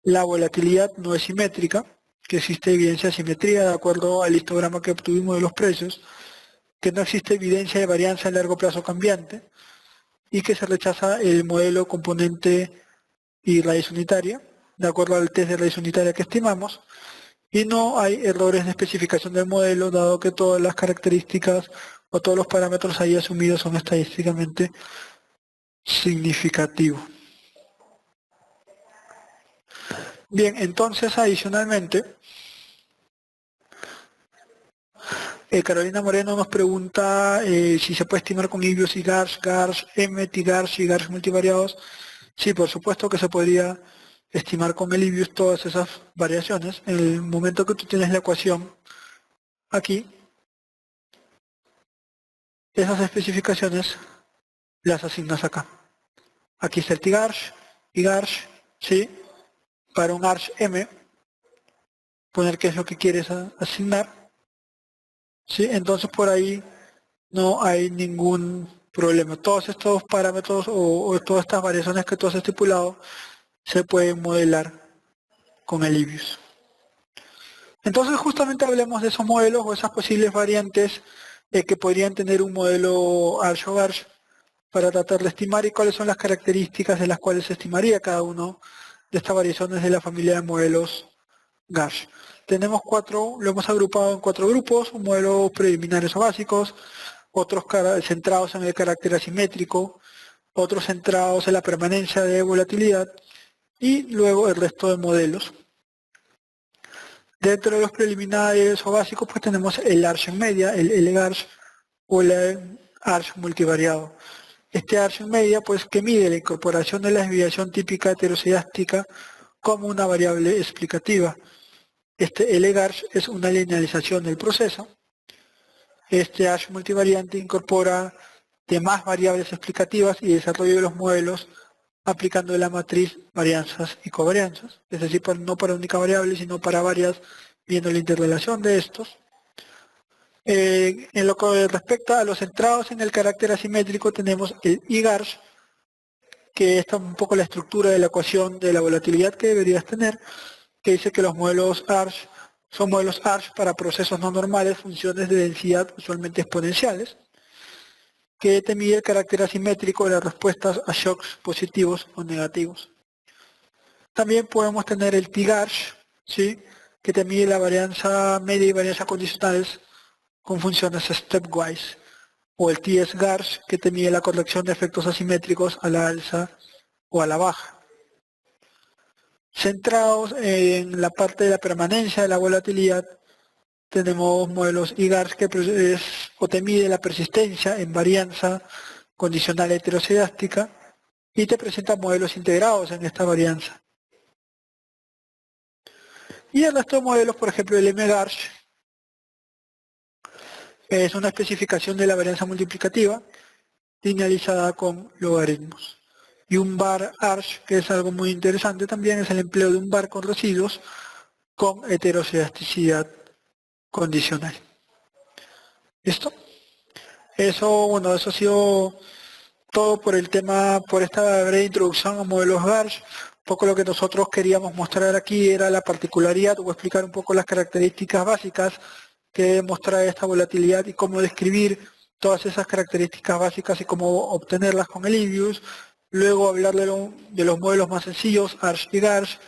La volatilidad no es simétrica, que existe evidencia de simetría de acuerdo al histograma que obtuvimos de los precios, que no existe evidencia de varianza en largo plazo cambiante y que se rechaza el modelo componente y raíz unitaria, de acuerdo al test de raíz unitaria que estimamos, y no hay errores de especificación del modelo, dado que todas las características o todos los parámetros ahí asumidos son estadísticamente significativos. Bien, entonces adicionalmente, Carolina Moreno nos pregunta si se puede estimar con IBIOS y GARS, GARS, M, GARS y GARS multivariados. Sí, por supuesto que se podría estimar con el IBIOS todas esas variaciones. En el momento que tú tienes la ecuación aquí, esas especificaciones las asignas acá. Aquí está el TIGARS, IGARS, ¿sí? Para un ARS M, poner qué es lo que quieres asignar, ¿sí? Entonces por ahí no hay ningún problema. Todos estos parámetros o todas estas variaciones que tú has estipulado se pueden modelar con el IBIOS. Entonces justamente hablemos de esos modelos o esas posibles variantes que podrían tener un modelo ARCH o GARCH para tratar de estimar y cuáles son las características de las cuales se estimaría cada uno de estas variaciones de la familia de modelos GARCH. Tenemos cuatro, lo hemos agrupado en cuatro grupos, un modelo preliminares o básicos, otros centrados en el carácter asimétrico, otros centrados en la permanencia de volatilidad y luego el resto de modelos. Dentro de los preliminares o básicos pues tenemos el ARCH en media, el LGARCH o el ARCH multivariado. Este ARCH en media pues que mide la incorporación de la desviación típica heteroscedástica como una variable explicativa. Este LGARCH es una linealización del proceso. Este ARCH multivariante incorpora demás variables explicativas y desarrollo de los modelos aplicando la matriz varianzas y covarianzas, es decir, no para única variable, sino para varias, viendo la interrelación de estos. En lo que respecta a los centrados en el carácter asimétrico, tenemos el IGARS, que esta es un poco la estructura de la ecuación de la volatilidad que deberías tener, que dice que los modelos ARCH son modelos ARCH para procesos no normales, funciones de densidad usualmente exponenciales, que te mide el carácter asimétrico de las respuestas a shocks positivos o negativos. También podemos tener el TIGARCH, ¿sí?, que te mide la varianza media y varianza condicionales con funciones stepwise, o el TS-GARCH, que te mide la corrección de efectos asimétricos a la alza o a la baja. Centrados en la parte de la permanencia de la volatilidad, tenemos modelos IGARCH que te mide la persistencia en varianza condicional heteroscedástica y te presenta modelos integrados en esta varianza. Y el resto de modelos, por ejemplo el MGARCH, es una especificación de la varianza multiplicativa linealizada con logaritmos. Y un bar ARCH, que es algo muy interesante también, es el empleo de un bar con residuos con heteroscedasticidad condicional. ¿Listo? Bueno, eso ha sido todo por el tema, por esta breve introducción a modelos GARCH. Un poco lo que nosotros queríamos mostrar aquí era la particularidad, o explicar un poco las características básicas que muestra esta volatilidad y cómo describir todas esas características básicas y cómo obtenerlas con el IBIUS. Luego hablar de los modelos más sencillos, ARCH y GARCH,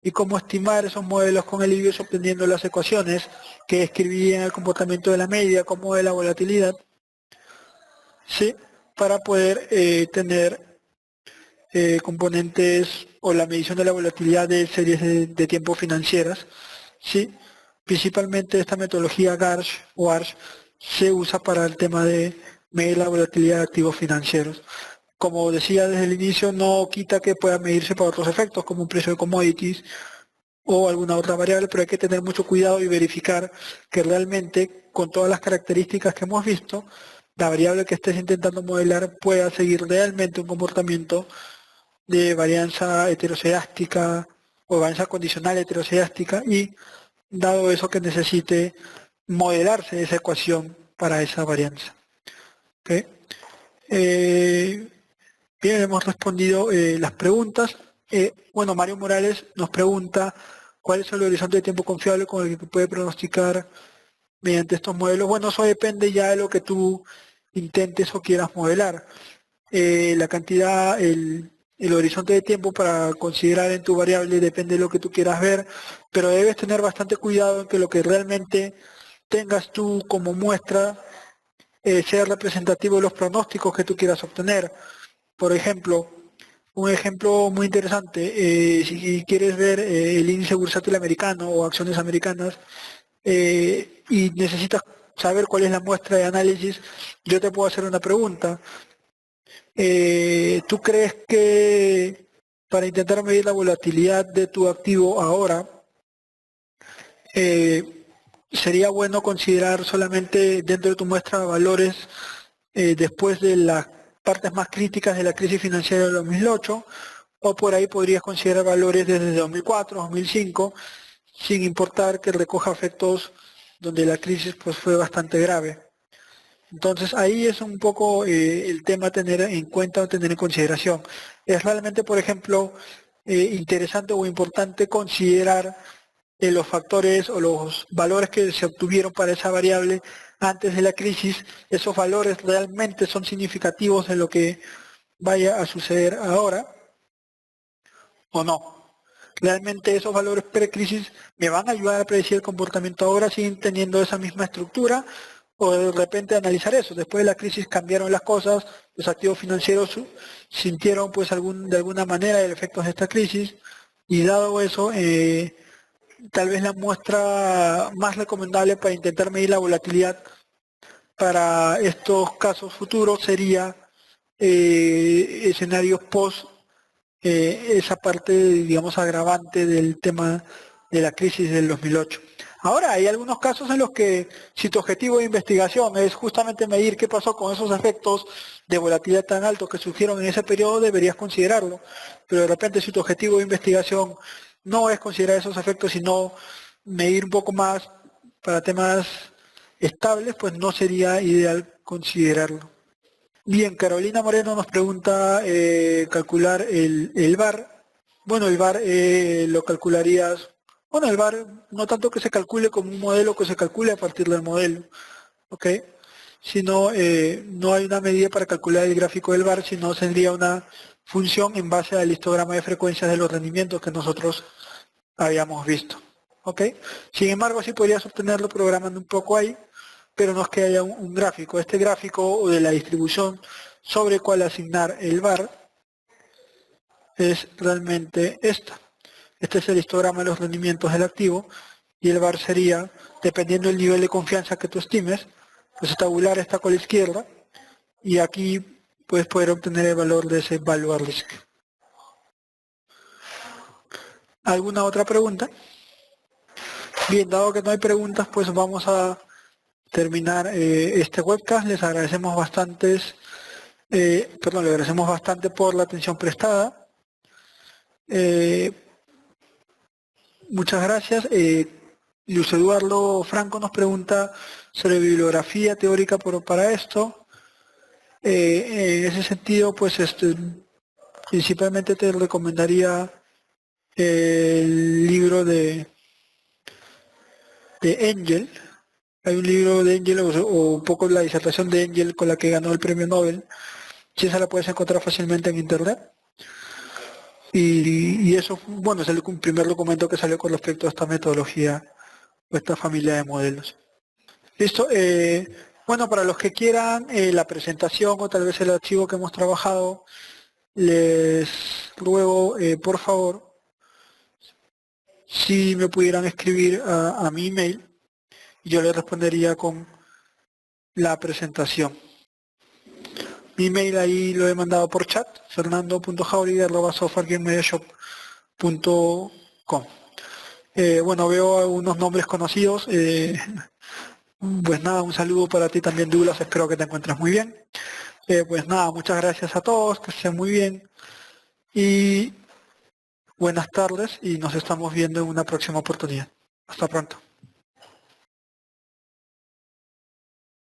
y cómo estimar esos modelos con el IBIUS obteniendo las ecuaciones que describían el comportamiento de la media como de la volatilidad, ¿sí?, para poder tener componentes o la medición de la volatilidad de series de tiempo financieras, ¿sí? Principalmente esta metodología GARCH o ARCH se usa para el tema de medir la volatilidad de activos financieros. Como decía desde el inicio, no quita que pueda medirse para otros efectos, como un precio de commodities o alguna otra variable, pero hay que tener mucho cuidado y verificar que realmente, con todas las características que hemos visto, la variable que estés intentando modelar pueda seguir realmente un comportamiento de varianza heteroscedástica o varianza condicional heteroscedástica, y dado eso que necesite modelarse esa ecuación para esa varianza. ¿Okay? Bien, hemos respondido las preguntas. Bueno, Mario Morales nos pregunta cuál es el horizonte de tiempo confiable con el que puede pronosticar mediante estos modelos. Bueno, eso depende ya de lo que tú intentes o quieras modelar. La cantidad, el horizonte de tiempo para considerar en tu variable depende de lo que tú quieras ver, pero debes tener bastante cuidado en que lo que realmente tengas tú como muestra sea representativo de los pronósticos que tú quieras obtener. Por ejemplo, un ejemplo muy interesante, si quieres ver el índice bursátil americano o acciones americanas, y necesitas saber cuál es la muestra de análisis, yo te puedo hacer una pregunta. ¿Tú crees que para intentar medir la volatilidad de tu activo ahora, sería bueno considerar solamente dentro de tu muestra valores después de las partes más críticas de la crisis financiera del 2008, o por ahí podrías considerar valores desde 2004, 2005, sin importar que recoja efectos donde la crisis pues fue bastante grave? Entonces ahí es un poco el tema a tener en cuenta o tener en consideración. Es realmente, por ejemplo, interesante o importante considerar los factores o los valores que se obtuvieron para esa variable antes de la crisis. Esos valores realmente son significativos de lo que vaya a suceder ahora, ¿o no? Realmente esos valores precrisis me van a ayudar a predecir el comportamiento ahora, siguen teniendo esa misma estructura, o de repente analizar eso. Después de la crisis cambiaron las cosas, los activos financieros sintieron pues de alguna manera el efecto de esta crisis, y dado eso, tal vez la muestra más recomendable para intentar medir la volatilidad para estos casos futuros sería escenarios post esa parte, digamos, agravante del tema de la crisis del 2008. Ahora, hay algunos casos en los que si tu objetivo de investigación es justamente medir qué pasó con esos efectos de volatilidad tan altos que surgieron en ese periodo, deberías considerarlo. Pero de repente si tu objetivo de investigación no es considerar esos efectos, sino medir un poco más para temas estables, pues no sería ideal considerarlo. Bien, Carolina Moreno nos pregunta calcular el VAR. Bueno, el VAR lo calcularías, bueno, el VAR no tanto que se calcule como un modelo que se calcule a partir del modelo, ¿ok? Sino no hay una medida para calcular el gráfico del VAR, sino sería una función en base al histograma de frecuencias de los rendimientos que nosotros habíamos visto, ¿ok? Sin embargo, sí podrías obtenerlo programando un poco ahí, pero no es que haya un gráfico. Este gráfico o de la distribución sobre cuál asignar el VAR es realmente esta. Este es el histograma de los rendimientos del activo y el VAR sería, dependiendo del nivel de confianza que tú estimes, pues tabular esta con la izquierda y aquí puedes poder obtener el valor de ese value at risk. ¿Alguna otra pregunta? Bien, dado que no hay preguntas, pues vamos a terminar este webcast. Les agradecemos le agradecemos bastante por la atención prestada. Muchas gracias. Luis Eduardo Franco nos pregunta sobre bibliografía teórica para esto. En ese sentido, pues principalmente te recomendaría el libro de Engel. Hay un libro de Engel o un poco la disertación de Engel con la que ganó el premio Nobel. Si esa la puedes encontrar fácilmente en internet. Y eso, bueno, es el primer documento que salió con respecto a esta metodología o esta familia de modelos. Listo. Bueno, para los que quieran la presentación o tal vez el archivo que hemos trabajado, les ruego, por favor, si me pudieran escribir a mi email, y yo les respondería con la presentación. Mi email ahí lo he mandado por chat, fernando.jauregui@softwaregamemediashop.com. Bueno, veo algunos nombres conocidos. Pues nada, un saludo para ti también, Douglas, espero que te encuentres muy bien. Pues nada, muchas gracias a todos, que estén muy bien y buenas tardes y nos estamos viendo en una próxima oportunidad. Hasta pronto.